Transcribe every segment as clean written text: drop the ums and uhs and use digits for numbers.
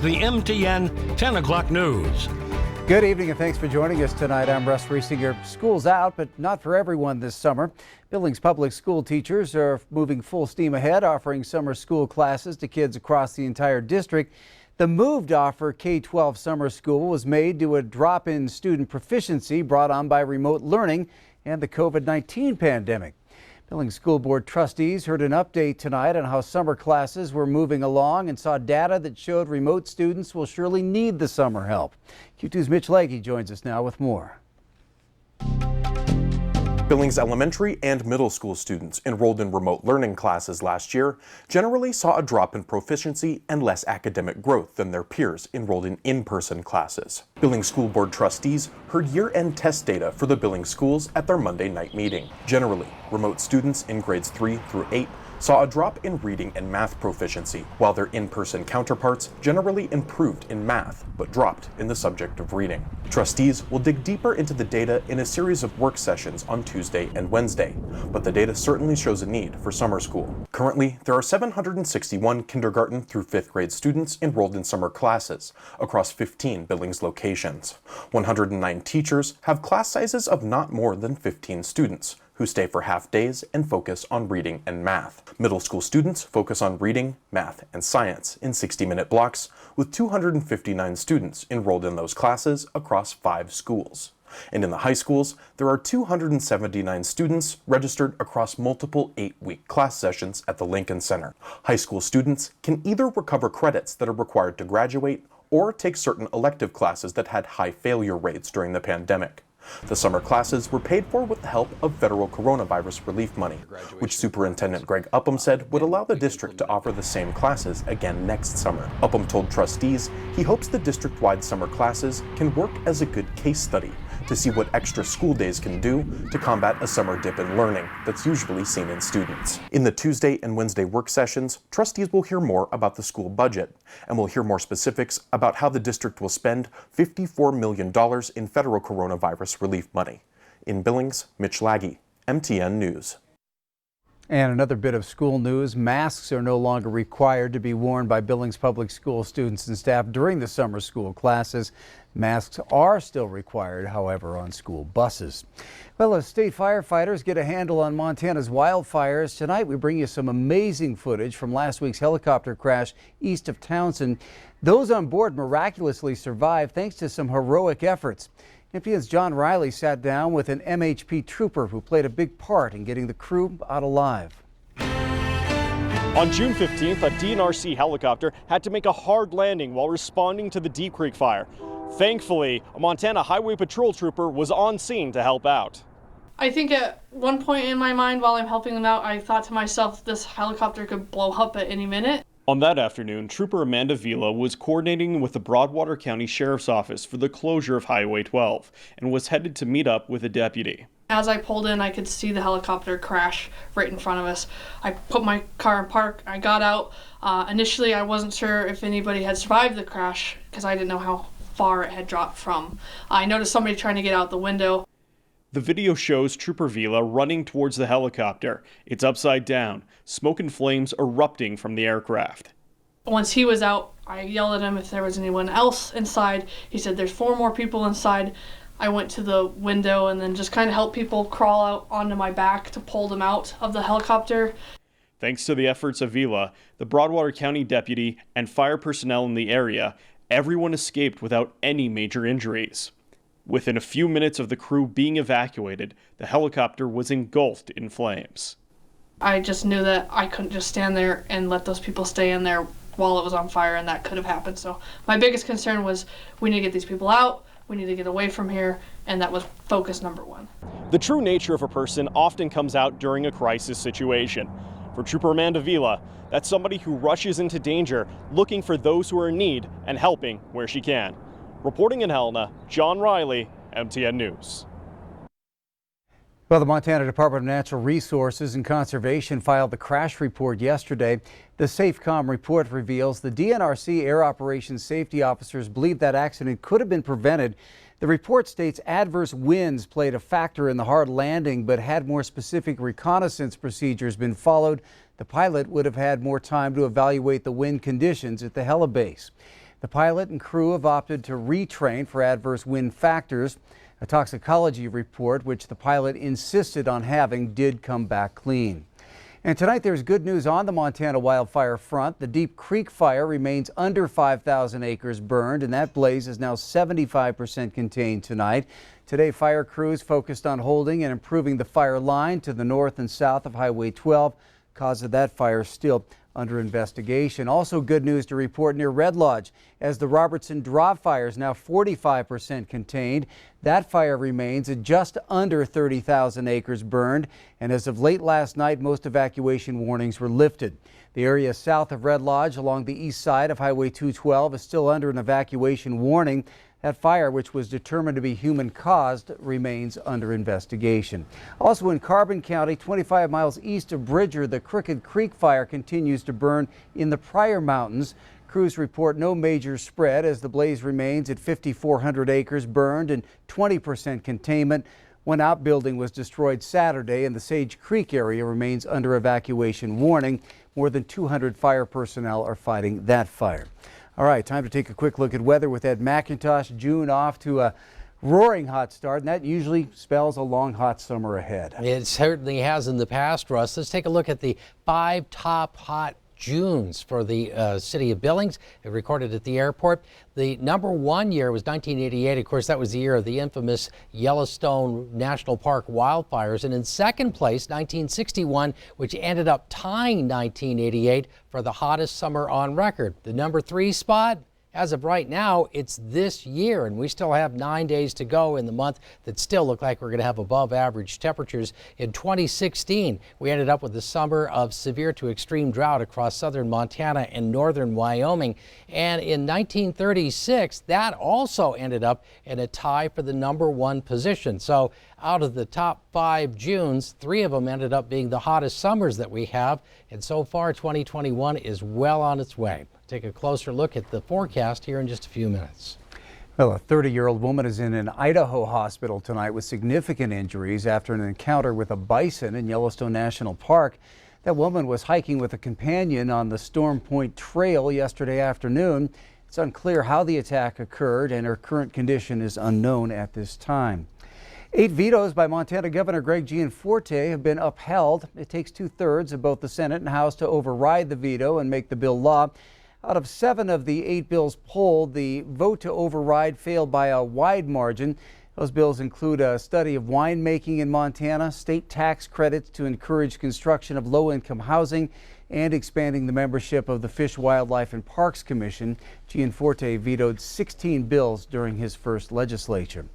the MTN 10 o'clock news. Good evening and thanks for joining us tonight. I'm Russ Riesinger. School's out, but not for everyone this summer. Billings public school teachers are moving full steam ahead, offering summer school classes to kids across the entire district. The move to offer K-12 summer school was made due to a drop in student proficiency brought on by remote learning and the COVID-19 pandemic. Billings School Board trustees heard an update tonight on how summer classes were moving along and saw data that showed remote students will surely need the summer help. Q2's Mitch Legge joins us now with more. Billings elementary and middle school students enrolled in remote learning classes last year generally saw a drop in proficiency and less academic growth than their peers enrolled in in-person classes. Billings School Board trustees heard year-end test data for the Billings schools at their Monday night meeting. Generally, remote students in grades 3 through 8 saw a drop in reading and math proficiency, while their in-person counterparts generally improved in math, but dropped in the subject of reading. Trustees will dig deeper into the data in a series of work sessions on Tuesday and Wednesday, but the data certainly shows a need for summer school. Currently, there are 761 kindergarten through 5th grade students enrolled in summer classes across 15 Billings locations. 109 teachers have class sizes of not more than 15 students, who stay for half days and focus on reading and math. Middle school students focus on reading, math, and science in 60-minute blocks, with 259 students enrolled in those classes across 5 schools. And in the high schools, there are 279 students registered across multiple 8-week class sessions at the Lincoln Center. High school students can either recover credits that are required to graduate or take certain elective classes that had high failure rates during the pandemic. The summer classes were paid for with the help of federal coronavirus relief money, which Superintendent Greg Upham said would allow the district to offer the same classes again next summer. Upham told trustees he hopes the district-wide summer classes can work as a good case study to see what extra school days can do to combat a summer dip in learning that's usually seen in students. In the Tuesday and Wednesday work sessions, trustees will hear more about the school budget, and will hear more specifics about how the district will spend $54 million in federal coronavirus relief money. In Billings, Mitch Legge, MTN News. And another bit of school news, masks are no longer required to be worn by Billings Public School students and staff during the summer school classes. Masks are still required, however, on school buses. Well, as state firefighters get a handle on Montana's wildfires, tonight we bring you some amazing footage from last week's helicopter crash east of Townsend. Those on board miraculously survived thanks to some heroic efforts. MTN's John Riley sat down with an MHP trooper who played a big part in getting the crew out alive. On June 15th, a DNRC helicopter had to make a hard landing while responding to the Deep Creek fire. Thankfully, a Montana Highway Patrol trooper was on scene to help out. I think at one point in my mind while I'm helping them out, I thought to myself, this helicopter could blow up at any minute. On that afternoon, Trooper Amanda Vila was coordinating with the Broadwater County Sheriff's Office for the closure of Highway 12 and was headed to meet up with a deputy. As I pulled in, I could see the helicopter crash right in front of us. I put my car in park, I got out. Initially, I wasn't sure if anybody had survived the crash because I didn't know how far it had dropped from. I noticed somebody trying to get out the window. The video shows Trooper Vila running towards the helicopter. It's upside down, smoke and flames erupting from the aircraft. Once he was out, I yelled at him if there was anyone else inside. He said there's 4 more people inside. I went to the window and then just kind of helped people crawl out onto my back to pull them out of the helicopter. Thanks to the efforts of Vila, the Broadwater County deputy, and fire personnel in the area, everyone escaped without any major injuries. Within a few minutes of the crew being evacuated, the helicopter was engulfed in flames. I just knew that I couldn't just stand there and let those people stay in there while it was on fire, and that could have happened. So my biggest concern was we need to get these people out, we need to get away from here, and that was focus number 1. The true nature of a person often comes out during a crisis situation. For Trooper Amanda Vila, that's somebody who rushes into danger, looking for those who are in need and helping where she can. Reporting in Helena, John Riley, MTN News. Well, the Montana Department of Natural Resources and Conservation filed the crash report yesterday. The SAFECOM report reveals the DNRC Air Operations Safety Officers believe that accident could have been prevented. The report states adverse winds played a factor in the hard landing, but had more specific reconnaissance procedures been followed, the pilot would have had more time to evaluate the wind conditions at the helibase. The pilot and crew have opted to retrain for adverse wind factors. A toxicology report, which the pilot insisted on having, did come back clean. And tonight there's good news on the Montana wildfire front. The Deep Creek fire remains under 5,000 acres burned, and that blaze is now 75% contained tonight. Today, fire crews focused on holding and improving the fire line to the north and south of Highway 12. Cause of that fire still under investigation. Also good news to report near Red Lodge, as the Robertson Draw fire is now 45% contained. That fire remains at just under 30,000 acres burned, and as of late last night, most evacuation warnings were lifted. The area south of Red Lodge along the east side of Highway 212 is still under an evacuation warning. That fire, which was determined to be human-caused, remains under investigation. Also in Carbon County, 25 miles east of Bridger, the Crooked Creek fire continues to burn in the Pryor Mountains. Crews report no major spread as the blaze remains at 5,400 acres burned and 20% containment. One outbuilding was destroyed Saturday, and the Sage Creek area remains under evacuation warning. More than 200 fire personnel are fighting that fire. All right, time to take a quick look at weather with Ed McIntosh. June off to a roaring hot start, and that usually spells a long hot summer ahead. It certainly has in the past, Russ. Let's take a look at the 5 top hot Junes for the city of Billings, recorded at the airport. The #1 year was 1988. Of course, that was the year of the infamous Yellowstone National Park wildfires. And in second place, 1961, which ended up tying 1988 for the hottest summer on record. The #3 spot, as of right now, it's this year, and we still have 9 days to go in the month that still look like we're going to have above average temperatures. In 2016, we ended up with a summer of severe to extreme drought across southern Montana and northern Wyoming. And in 1936, that also ended up in a tie for the #1 position. So out of the top 5 Junes, 3 of them ended up being the hottest summers that we have. And so far, 2021 is well on its way. Take a closer look at the forecast here in just a few minutes. Well, a 30-year-old woman is in an Idaho hospital tonight with significant injuries after an encounter with a bison in Yellowstone National Park. That woman was hiking with a companion on the Storm Point Trail yesterday afternoon. It's unclear how the attack occurred, and her current condition is unknown at this time. 8 vetoes by Montana Governor Greg Gianforte have been upheld. It takes 2/3 of both the Senate and House to override the veto and make the bill law. Out of 7 of the 8 bills polled, the vote to override failed by a wide margin. Those bills include a study of winemaking in Montana, state tax credits to encourage construction of low-income housing, and expanding the membership of the Fish, Wildlife, and Parks Commission. Gianforte vetoed 16 bills during his first legislature.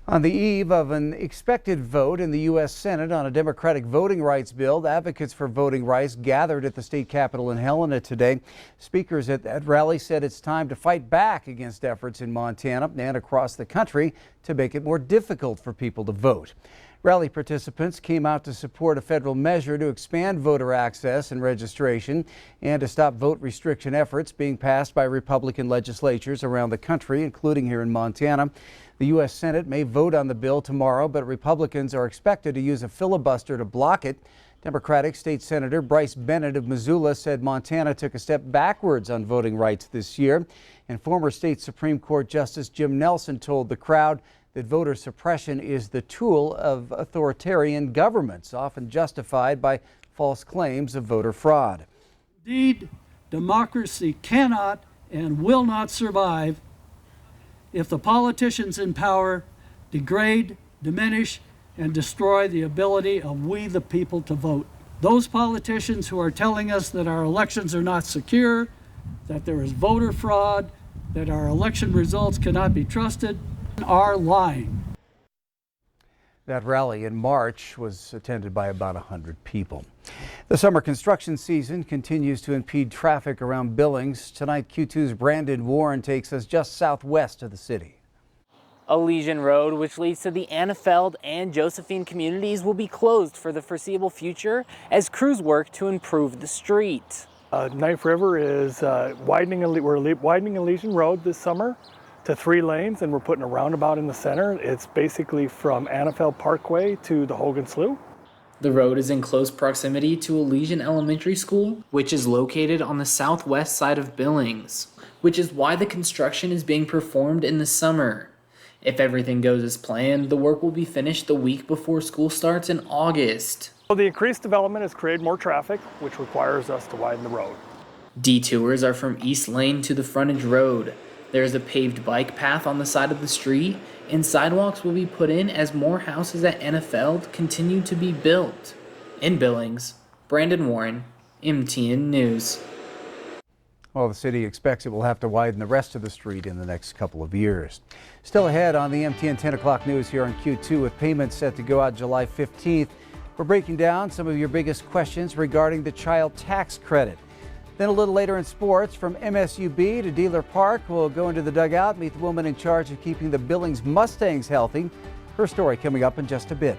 On the eve of an expected vote in the U.S. Senate on a Democratic voting rights bill, advocates for voting rights gathered at the state capitol in Helena today. Speakers at that rally said it's time to fight back against efforts in Montana and across the country to make it more difficult for people to vote. Rally participants came out to support a federal measure to expand voter access and registration and to stop vote restriction efforts being passed by Republican legislatures around the country, including here in Montana. The U.S. Senate may vote on the bill tomorrow, but Republicans are expected to use a filibuster to block it. Democratic State Senator Bryce Bennett of Missoula said Montana took a step backwards on voting rights this year. And former state Supreme Court Justice Jim Nelson told the crowd that voter suppression is the tool of authoritarian governments, often justified by false claims of voter fraud. Indeed, democracy cannot and will not survive if the politicians in power degrade, diminish, and destroy the ability of we the people to vote. Those politicians who are telling us that our elections are not secure, that there is voter fraud, that our election results cannot be trusted, are lying. That rally in March was attended by about 100 people. The summer construction season continues to impede traffic around Billings. Tonight, Q2's Brandon Warren takes us just southwest of the city. Elysian Road, which leads to the UPHELD and Josephine communities, will be closed for the foreseeable future as crews work to improve the street. Knife River is we're widening Elysian Road this summer to 3 lanes, and we're putting a roundabout in the center. It's basically from UPHELD Parkway to the Hogan Slough. The road is in close proximity to Elysian Elementary School, which is located on the southwest side of Billings, which is why the construction is being performed in the summer. If everything goes as planned, the work will be finished the week before school starts in August. So the increased development has created more traffic, which requires us to widen the road. Detours are from East Lane to the frontage road. There is a paved bike path on the side of the street, and sidewalks will be put in as more houses at UPHELD continue to be built. In Billings, Brandon Warren, MTN News. Well, the city expects it will have to widen the rest of the street in the next couple of years. Still ahead on the MTN 10 o'clock news here on Q2, with payments set to go out July 15th. We're breaking down some of your biggest questions regarding the child tax credit. Then a little later in sports, from MSUB to Dealer Park, we'll go into the dugout, meet the woman in charge of keeping the Billings Mustangs healthy. Her story coming up in just a bit.